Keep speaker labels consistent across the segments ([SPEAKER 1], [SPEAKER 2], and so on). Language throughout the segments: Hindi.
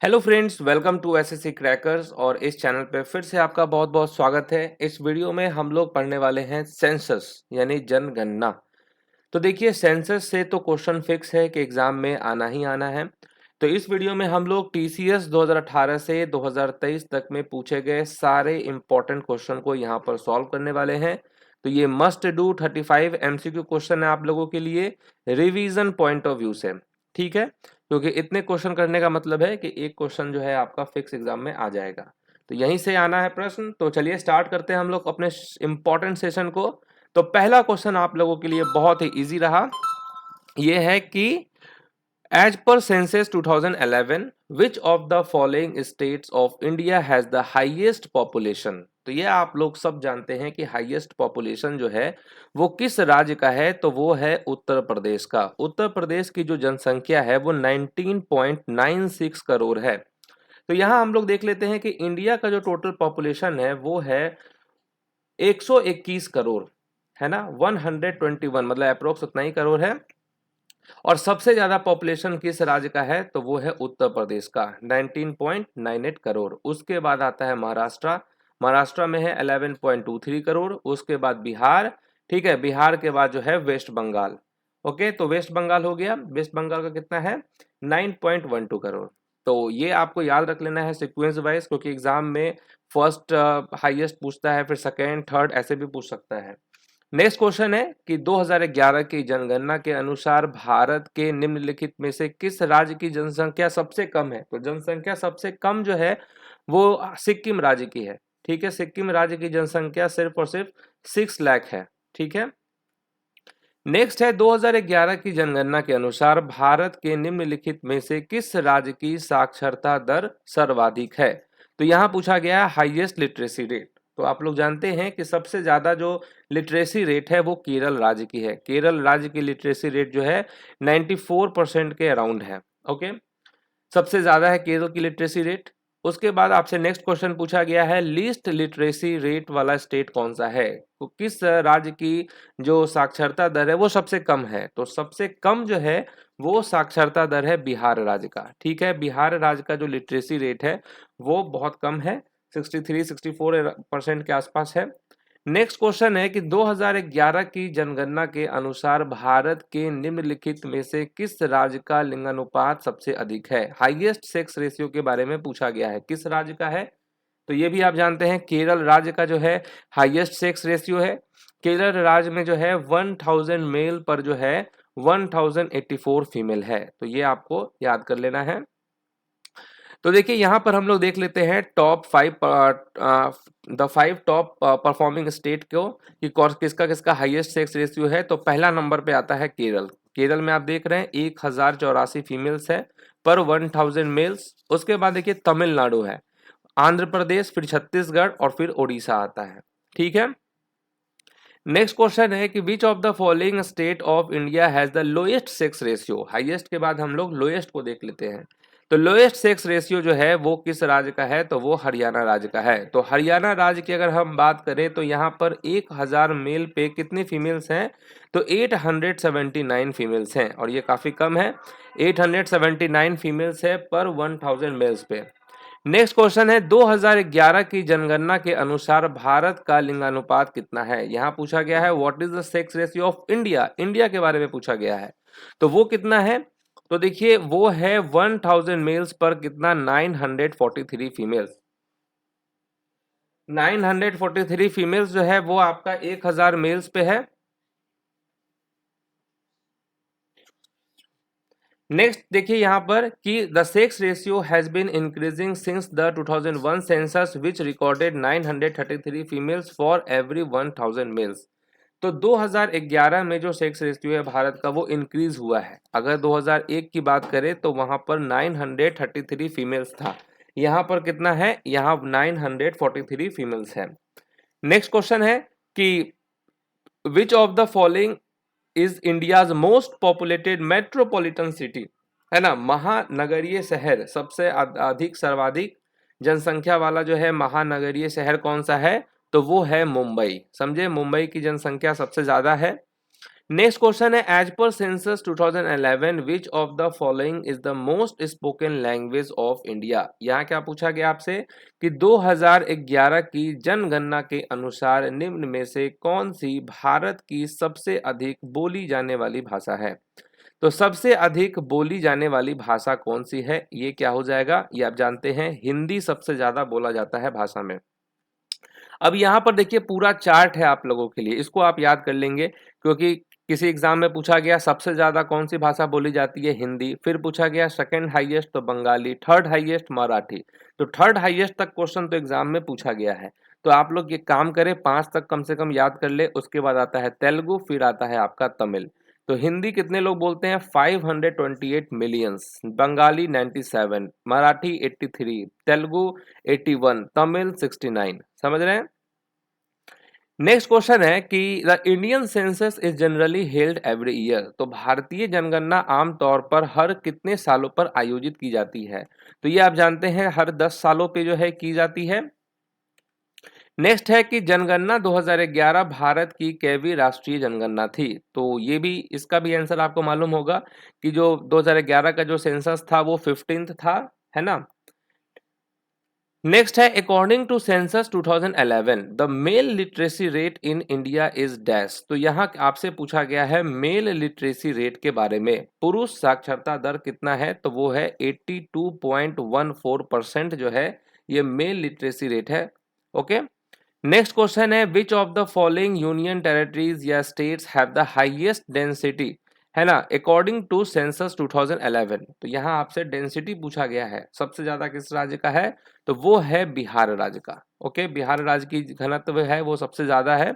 [SPEAKER 1] Hello friends, welcome to SSC crackers. और इस चैनल पे फिर से आपका बहुत बहुत स्वागत है। इस वीडियो में हम लोग पढ़ने वाले हैं सेंसस यानी जनगणना। तो देखिए, सेंसस से तो क्वेश्चन फिक्स है कि एग्जाम में आना ही आना है। तो इस वीडियो में हम लोग टीसीएस 2018 से 2023 तक में पूछे गए सारे इंपॉर्टेंट क्वेश्चन को यहाँ पर सॉल्व करने वाले हैं। तो ये मस्ट डू 35 एमसीक्यू क्वेश्चन है आप लोगों के लिए रिवीजन पॉइंट ऑफ व्यू से। ठीक है, क्योंकि इतने क्वेश्चन करने का मतलब है कि एक क्वेश्चन जो है आपका फिक्स एग्जाम में आ जाएगा। तो यहीं से आना है प्रश्न। तो चलिए स्टार्ट करते हैं हम लोग अपने इंपॉर्टेंट सेशन को। तो पहला क्वेश्चन आप लोगों के लिए बहुत ही इजी रहा। ये है कि as per census 2011 which of the following states of India has the highest population. तो ये आप लोग सब जानते हैं कि हाईएस्ट पॉपुलेशन जो है वो किस राज्य का है। तो वो है उत्तर प्रदेश का। उत्तर प्रदेश की जो जनसंख्या है वो 19.96 करोड़ है। तो यहाँ हम लोग देख लेते हैं कि इंडिया का जो टोटल पॉपुलेशन है वो है 121 करोड़, है ना। 121 मतलब अप्रोक्स उतना ही करोड़ है। और सबसे ज्यादा पॉपुलेशन किस राज्य का है तो वो है उत्तर प्रदेश का 19.98 करोड़। उसके बाद आता है महाराष्ट्र। महाराष्ट्र में है 11.23 करोड़। उसके बाद बिहार। ठीक है, बिहार के बाद जो है वेस्ट बंगाल। ओके, तो वेस्ट बंगाल हो गया। वेस्ट बंगाल का कितना है 9.12 करोड़। तो ये आपको याद रख लेना है सीक्वेंस वाइज, क्योंकि एग्जाम में फर्स्ट हाईएस्ट पूछता है, फिर सेकेंड थर्ड ऐसे भी पूछ सकता है। नेक्स्ट क्वेश्चन है कि 2011 की जनगणना के अनुसार भारत के निम्नलिखित में से किस राज्य की जनसंख्या सबसे कम है। तो जनसंख्या सबसे कम जो है वो सिक्किम राज्य की है। ठीक है, सिक्किम राज्य की जनसंख्या सिर्फ और सिर्फ 6 लाख है। ठीक है, नेक्स्ट है 2011 की जनगणना के अनुसार भारत के निम्नलिखित में से किस राज्य की साक्षरता दर सर्वाधिक है। तो यहां पूछा गया है हाईएस्ट लिटरेसी रेट। तो आप लोग जानते हैं कि सबसे ज्यादा जो लिटरेसी रेट है वो केरल राज्य की है। केरल राज्य की लिटरेसी रेट जो है 94% के अराउंड है। ओके, सबसे ज्यादा है केरल की लिटरेसी रेट। उसके बाद आपसे नेक्स्ट क्वेश्चन पूछा गया है लीस्ट लिटरेसी रेट वाला स्टेट कौन सा है। तो किस राज्य की जो साक्षरता दर है वो सबसे कम है। तो सबसे कम जो है वो साक्षरता दर है बिहार राज्य का। ठीक है, बिहार राज्य का जो लिटरेसी रेट है वो बहुत कम है, 63-64% के आसपास है। नेक्स्ट क्वेश्चन है कि 2011 की जनगणना के अनुसार भारत के निम्नलिखित में से किस राज्य का लिंगानुपात सबसे अधिक है। हाईएस्ट सेक्स रेशियो के बारे में पूछा गया है, किस राज्य का है। तो ये भी आप जानते हैं केरल राज्य का जो है हाईएस्ट सेक्स रेशियो है। केरल राज्य में जो है 1000 मेल पर जो है 1084 फीमेल है। तो ये आपको याद कर लेना है। तो देखिए यहाँ पर हम लोग देख लेते हैं top 5 the 5 top performing state को कि किसका किसका हाईएस्ट सेक्स रेशियो है। तो पहला नंबर पे आता है केरल। केरल में आप देख रहे हैं 1084 फीमेल्स है पर 1000 मेल्स। उसके बाद देखिए तमिलनाडु है, आंध्र प्रदेश, फिर छत्तीसगढ़ और फिर ओडिशा आता है। ठीक है, नेक्स्ट क्वेश्चन है कि विच of the following state of India has the lowest sex ratio. Highest के बाद हम लोग लोएस्ट को देख लेते हैं। तो लोएस्ट सेक्स रेशियो जो है वो किस राज्य का है तो वो हरियाणा राज्य का है। तो हरियाणा राज्य की अगर हम बात करें तो यहाँ पर 1000 मेल पे कितनी फीमेल्स हैं तो 879 फीमेल्स हैं, और ये काफी कम है। 879 फीमेल्स है पर 1000 मेल्स पे। नेक्स्ट क्वेश्चन है 2011 की जनगणना के अनुसार भारत का लिंगानुपात कितना है। यहां पूछा गया है what is the sex ratio of India. India के बारे में पूछा गया है, तो वो कितना है। तो देखिए वो है 1000 मेल्स पर कितना 943 फीमेल्स। 943 फीमेल्स जो है वो आपका 1000 मेल्स पे है। नेक्स्ट देखिए यहाँ पर कि the sex ratio has been increasing since the 2001 census which recorded 933 females for every 1000 males. तो 2011 में जो सेक्स रेशियो है भारत का वो इंक्रीज हुआ है। अगर 2001 की बात करें तो वहां पर 933 फीमेल्स था, यहाँ पर कितना है, यहाँ 943 फीमेल्स है। नेक्स्ट क्वेश्चन है कि विच of the following is India's most populated metropolitan city, है ना। महानगरीय शहर सबसे अधिक सर्वाधिक जनसंख्या वाला जो है महानगरीय शहर कौन सा है तो वो है मुंबई। समझे, मुंबई की जनसंख्या सबसे ज्यादा है। नेक्स्ट क्वेश्चन है as per census 2011 which of the following is the most spoken language of India. यहाँ क्या पूछा गया आपसे कि 2011 की जनगणना के अनुसार निम्न में से कौन सी भारत की सबसे अधिक बोली जाने वाली भाषा है। तो सबसे अधिक बोली जाने वाली भाषा कौन सी है, ये क्या हो जाएगा, ये आप जानते हैं हिंदी सबसे ज्यादा बोला जाता है भाषा में। अब यहाँ पर देखिए पूरा चार्ट है आप लोगों के लिए, इसको आप याद कर लेंगे क्योंकि किसी एग्जाम में पूछा गया सबसे ज्यादा कौन सी भाषा बोली जाती है, हिंदी। फिर पूछा गया सेकंड हाईएस्ट तो बंगाली, थर्ड हाईएस्ट मराठी। तो थर्ड हाईएस्ट तक क्वेश्चन तो एग्जाम में पूछा गया है। तो आप लोग ये काम करें, 5 तक कम से कम याद कर ले। उसके बाद आता है तेलुगु, फिर आता है आपका तमिल। तो हिंदी कितने लोग बोलते हैं, 528 मिलियंस, बंगाली 97, मराठी 83, तेलुगु 81, तमिल 69। समझ रहे हैं। नेक्स्ट क्वेश्चन है कि the Indian census is generally held every year. तो भारतीय जनगणना आमतौर पर हर कितने सालों पर आयोजित की जाती है। तो ये आप जानते हैं हर 10 सालों पे जो है की जाती है। नेक्स्ट है कि जनगणना 2011 भारत की कैवी राष्ट्रीय जनगणना थी। तो ये भी, इसका भी आंसर आपको मालूम होगा कि जो 2011 का जो सेंसस था वो 15th था, है ना। नेक्स्ट है according to census 2011 the male literacy rate in India is dash. तो यहाँ आपसे पूछा गया है मेल लिटरेसी रेट के बारे में, पुरुष साक्षरता दर कितना है। तो वो है 82.14% जो है ये मेल लिटरेसी रेट है। ओके। नेक्स्ट क्वेश्चन है which of the following union territories या states have the highest density, है ना, अकॉर्डिंग टू सेंसस 2011। तो यहाँ आपसे डेंसिटी पूछा गया है, सबसे ज्यादा किस राज्य का है, तो वो है बिहार राज्य का। ओके, बिहार राज्य की घनत्व है वो सबसे ज्यादा है।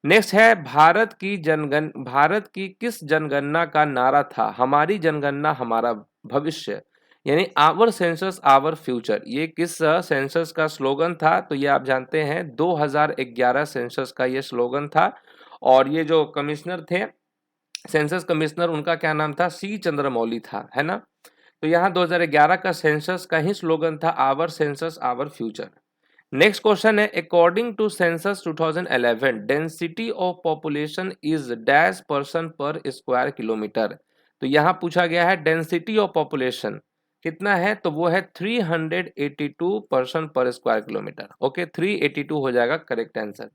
[SPEAKER 1] नेक्स्ट है भारत की किस जनगणना का नारा था, हमारी जनगणना हमारा भविष्य, यानी आवर सेंसस आवर फ्यूचर। ये किस सेंसस का स्लोगन था, तो ये आप जानते हैं 2011 सेंसस का ये स्लोगन था। और ये जो कमिश्नर थे, सेंसस कमिश्नर, उनका क्या नाम था, सी चंद्रमौली था, है ना। तो यहाँ 2011 का सेंसस का ही स्लोगन था our census our future. Next question है according to census 2011 density of population is dash person per square kilometre. तो यहाँ पूछा गया है डेंसिटी ऑफ पॉपुलेशन कितना है, तो वो है 382 person per square kilometre. Okay, 382 हो जाएगा करेक्ट आंसर।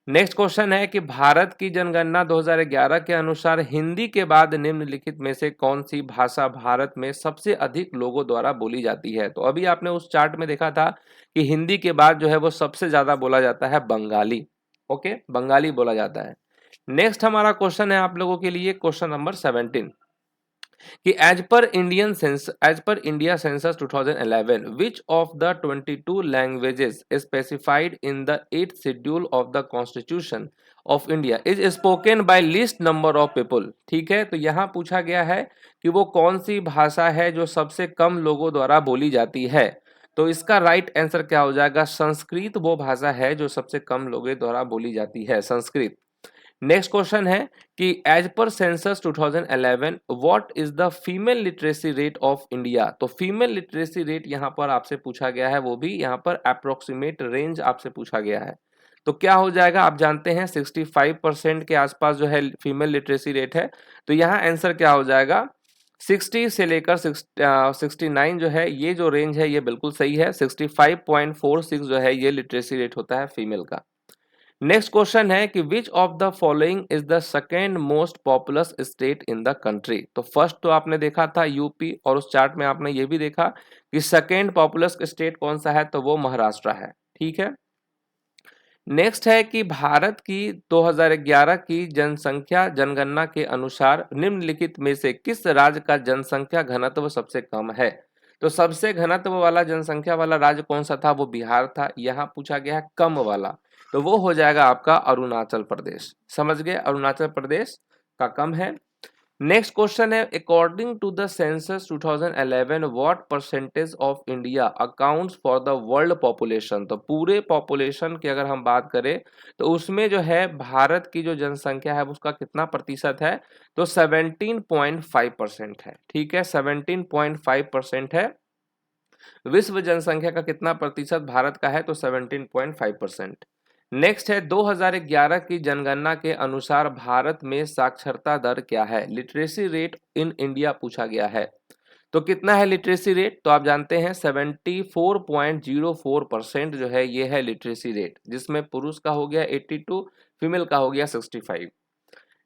[SPEAKER 1] नेक्स्ट क्वेश्चन है कि भारत की जनगणना 2011 के अनुसार हिंदी के बाद निम्नलिखित में से कौन सी भाषा भारत में सबसे अधिक लोगों द्वारा बोली जाती है। तो अभी आपने उस चार्ट में देखा था कि हिंदी के बाद जो है वो सबसे ज्यादा बोला जाता है बंगाली। ओके, बंगाली बोला जाता है। नेक्स्ट हमारा क्वेश्चन है आप लोगों के लिए क्वेश्चन नंबर 17 कि as per India census 2011 which of the 22 languages specified in the 8th schedule of the constitution of India is spoken by least number of people. ठीक है, तो यहाँ पूछा गया है कि वो कौन सी भाषा है जो सबसे कम लोगों द्वारा बोली जाती है। तो इसका राइट आंसर क्या हो जाएगा, संस्कृत वो भाषा है जो सबसे कम लोगों द्वारा बोली जाती है, संस्कृत। नेक्स्ट क्वेश्चन है कि as per census 2011 what is the female literacy rate of India. तो फीमेल लिटरेसी रेट यहाँ पर आपसे पूछा गया है, वो भी यहाँ पर अप्रोक्सीमेट रेंज आपसे पूछा गया है। तो क्या हो जाएगा, आप जानते हैं 65% के आसपास जो है फीमेल लिटरेसी रेट है। तो यहाँ आंसर क्या हो जाएगा, 60 से लेकर 69 जो है ये जो रेंज है ये बिल्कुल सही है। 65.46 जो है ये लिटरेसी रेट होता है फीमेल का। नेक्स्ट क्वेश्चन है कि विच of the following is the second most populous state in the country. तो फर्स्ट तो आपने देखा था यूपी, और उस चार्ट में आपने ये भी देखा कि सेकेंड पॉपुलस स्टेट कौन सा है, तो वो महाराष्ट्र है। ठीक है। नेक्स्ट है कि भारत की 2011 की जनसंख्या जनगणना के अनुसार निम्नलिखित में से किस राज्य का जनसंख्या घनत्व सबसे कम है। तो सबसे घनत्व वाला जनसंख्या वाला राज्य कौन सा था, वो बिहार था। यहाँ पूछा गया है कम वाला, तो वो हो जाएगा आपका अरुणाचल प्रदेश। समझ गए, अरुणाचल प्रदेश का कम है। नेक्स्ट क्वेश्चन है according to the census 2011 what percentage of India accounts for the world population. तो पूरे पॉपुलेशन की अगर हम बात करें तो उसमें जो है भारत की जो जनसंख्या है उसका कितना प्रतिशत है, तो 17.5% है। ठीक है, 17.5% है। विश्व जनसंख्या का कितना प्रतिशत भारत का है, तो 17.5%। नेक्स्ट है 2011 की जनगणना के अनुसार भारत में साक्षरता दर क्या है, लिटरेसी रेट इन इंडिया पूछा गया है। तो कितना है लिटरेसी रेट, तो आप जानते हैं 74.04% जो है ये है लिटरेसी रेट, जिसमें पुरुष का हो गया 82, फीमेल का हो गया 65।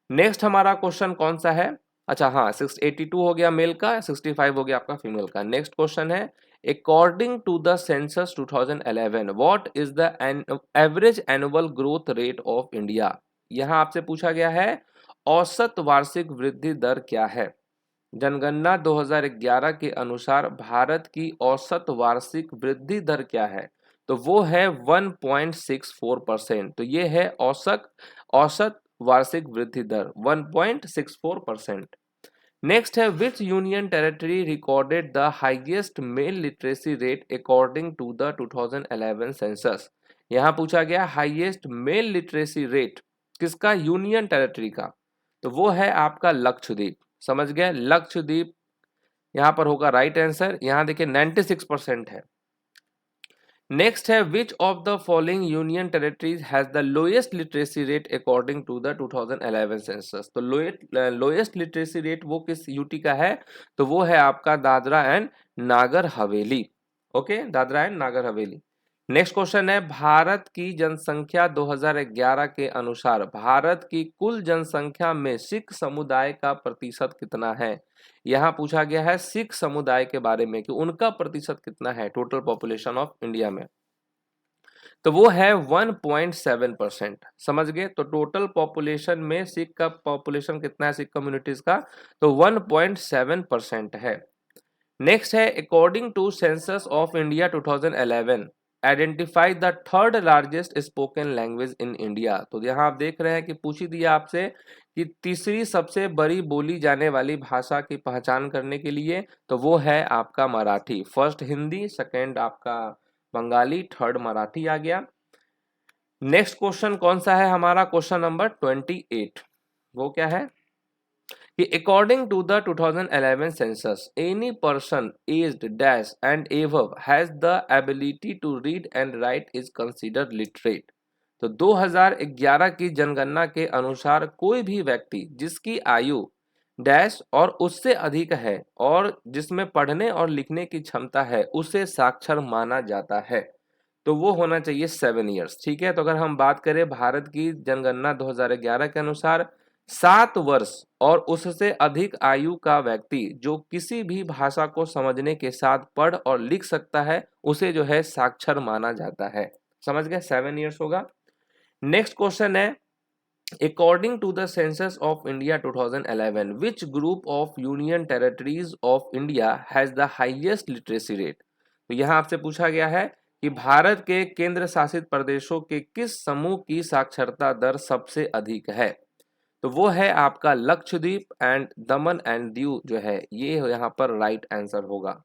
[SPEAKER 1] नेक्स्ट हमारा क्वेश्चन कौन सा है, अच्छा हाँ 682 हो गया मेल का, 65 हो गया आपका फीमेल का। नेक्स्ट क्वेश्चन है according to the census 2011 what is the average annual growth rate of India. यहाँ आपसे पूछा गया है औसत वार्षिक वृद्धि दर क्या है। जनगणना 2011 के अनुसार भारत की औसत वार्षिक वृद्धि दर क्या है, तो वो है 1.64%। तो ये है औसत वार्षिक वृद्धि दर 1.64%। नेक्स्ट है which union territory recorded the highest male literacy rate according to the 2011 census. यहाँ पूछा गया हाईएस्ट मेल लिटरेसी रेट किसका, यूनियन टेरिटरी का, तो वो है आपका लक्षद्वीप। समझ गए, लक्षद्वीप यहाँ पर होगा राइट आंसर। यहाँ देखिए 96% है। नेक्स्ट है which of the following union territories has the lowest literacy rate according to the 2011 census. तो लोएस्ट लिटरेसी रेट वो किस यूटी का है, तो वो है आपका Dadra and Nagar Haveli. Okay, Dadra and Nagar Haveli. Next question है भारत की जनसंख्या 2011 के अनुसार भारत की कुल जनसंख्या में सिख समुदाय का प्रतिशत कितना है। यहाँ पूछा गया है सिख समुदाय के बारे में कि उनका प्रतिशत कितना है टोटल पॉपुलेशन ऑफ इंडिया में, तो वो है 1.7%। समझ गए, तो टोटल पॉपुलेशन में सिख का पॉपुलेशन कितना है, सिख कम्युनिटीज का, तो 1.7% है। नेक्स्ट है according to census of India 2011 identify the third largest spoken language in India. तो यहाँ आप देख रहे हैं कि पूछ ही दिया आपसे कि तीसरी सबसे बड़ी बोली जाने वाली भाषा की पहचान करने के लिए, तो वो है आपका मराठी। फर्स्ट हिंदी, सेकंड आपका बंगाली, थर्ड मराठी आ गया। नेक्स्ट क्वेश्चन कौन सा है हमारा, क्वेश्चन नंबर 28। वो क्या है कि according to the 2011 census any person aged dash and above has the ability to read and write is considered literate। तो 2011 की जनगणना के अनुसार कोई भी व्यक्ति जिसकी आयु डैश और उससे अधिक है और जिसमें पढ़ने और लिखने की क्षमता है उसे साक्षर माना जाता है, तो वो होना चाहिए 7 ईयर्स। ठीक है, तो अगर हम बात करें भारत की जनगणना 2011 के अनुसार 7 वर्ष और उससे अधिक आयु का व्यक्ति जो किसी भी भाषा को समझने के साथ पढ़ और लिख सकता है उसे जो है साक्षर माना जाता है। समझ गए, 7 ईयर्स होगा। नेक्स्ट क्वेश्चन है according to the census of India 2011 which group of union territories of India has the highest literacy rate. तो यहाँ आपसे पूछा गया है कि भारत के केंद्र शासित प्रदेशों के किस समूह की साक्षरता दर सबसे अधिक है, तो वो है आपका Lakshadweep and Daman and Diu जो है ये यहाँ पर राइट आंसर होगा।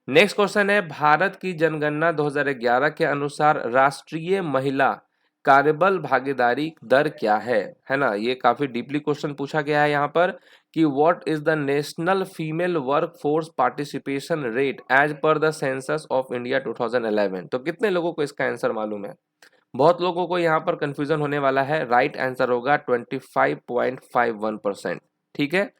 [SPEAKER 1] नेक्स्ट क्वेश्चन है भारत की जनगणना 2011 के अनुसार राष्ट्रीय महिला कार्यबल भागीदारी दर क्या है ना। ये काफी डीपली क्वेश्चन पूछा गया है यहाँ पर कि what is the national female work force participation rate as per the census of India 2011। तो कितने लोगों को इसका आंसर मालूम है, बहुत लोगों को यहाँ पर कंफ्यूजन होने वाला है। राइट आंसर होगा 25.51%। ठीक है,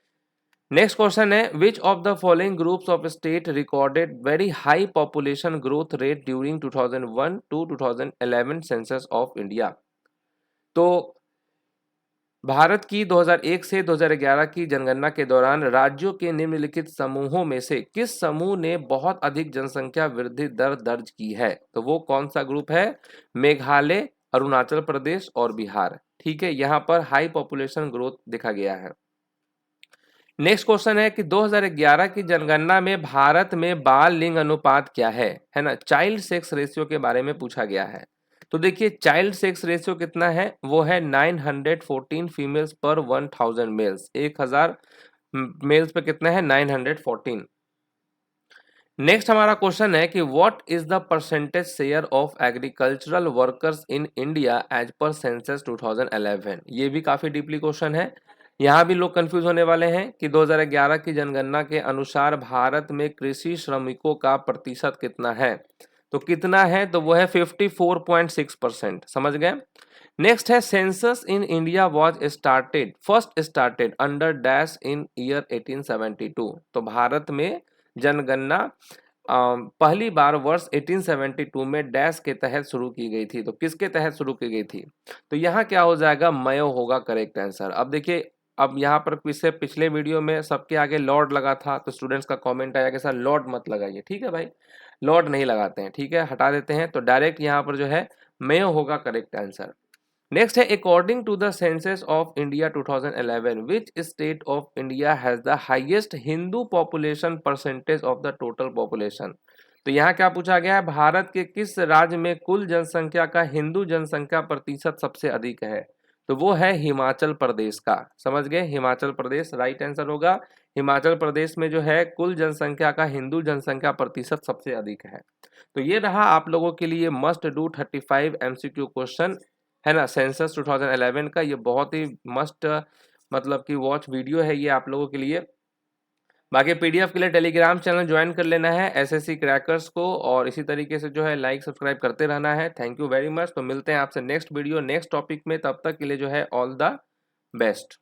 [SPEAKER 1] नेक्स्ट क्वेश्चन है which of the following groups of state recorded very high population growth rate during 2001 to 2011 census of India. तो भारत की 2001 से 2011 की जनगणना के दौरान राज्यों के निम्नलिखित समूहों में से किस समूह ने बहुत अधिक जनसंख्या वृद्धि दर दर्ज की है, तो वो कौन सा ग्रुप है, मेघालय, अरुणाचल प्रदेश और बिहार। ठीक है, यहाँ पर हाई पॉपुलेशन ग्रोथ देखा गया है। नेक्स्ट क्वेश्चन है कि 2011 की जनगणना में भारत में बाल लिंग अनुपात क्या है ना, चाइल्ड सेक्स रेशियो के बारे में पूछा गया है। तो देखिए चाइल्ड सेक्स रेशियो कितना है, वो है 914 फीमेल्स पर 1000 मेल्स। 1000 मेल्स पे कितना है, 914। नेक्स्ट हमारा क्वेश्चन है कि what is the percentage share of agricultural workers in India as per census 2011। ये भी काफी डीपली क्वेश्चन है, यहाँ भी लोग कंफ्यूज होने वाले हैं कि 2011 की जनगणना के अनुसार भारत में कृषि श्रमिकों का प्रतिशत कितना है। तो कितना है, तो वो है 54.6%। समझ गए। नेक्स्ट है census in India was first started under dash in year 1872। तो भारत में जनगणना पहली बार वर्ष 1872 में डैश के तहत शुरू की गई थी। तो किसके तहत शुरू की गई थी, तो यहाँ क्या हो जाएगा, मयो होगा करेक्ट आंसर। अब देखिए, अब यहाँ पर पिछले वीडियो में सबके आगे लॉर्ड लगा था, तो स्टूडेंट्स का कमेंट आया कि सर लॉर्ड मत लगाइए। ठीक है भाई, लॉर्ड नहीं लगाते हैं, ठीक है, हटा देते हैं। तो डायरेक्ट यहाँ पर जो है मयो होगा करेक्ट आंसर। नेक्स्ट है according to the census of India 2011 which state of India has the highest Hindu population percentage of the total population. तो यहाँ क्या पूछा गया है, भारत के किस राज्य में कुल जनसंख्या का हिंदू जनसंख्या प्रतिशत सबसे अधिक है, तो वो है हिमाचल प्रदेश का। समझ गए, हिमाचल प्रदेश राइट आंसर होगा। हिमाचल प्रदेश में जो है कुल जनसंख्या का हिंदू जनसंख्या प्रतिशत सबसे अधिक है। तो ये रहा आप लोगों के लिए मस्ट डू 35 MCQ क्वेश्चन, है ना, सेंसस 2011 का। ये बहुत ही मस्ट मतलब कि वॉच वीडियो है ये आप लोगों के लिए। बाकी पीडीएफ के लिए टेलीग्राम चैनल ज्वाइन कर लेना है एसएससी क्रैकर्स को, और इसी तरीके से जो है लाइक सब्सक्राइब करते रहना है। Thank you very much. तो मिलते हैं आपसे नेक्स्ट वीडियो नेक्स्ट टॉपिक में, तब तक के लिए जो है ऑल द बेस्ट।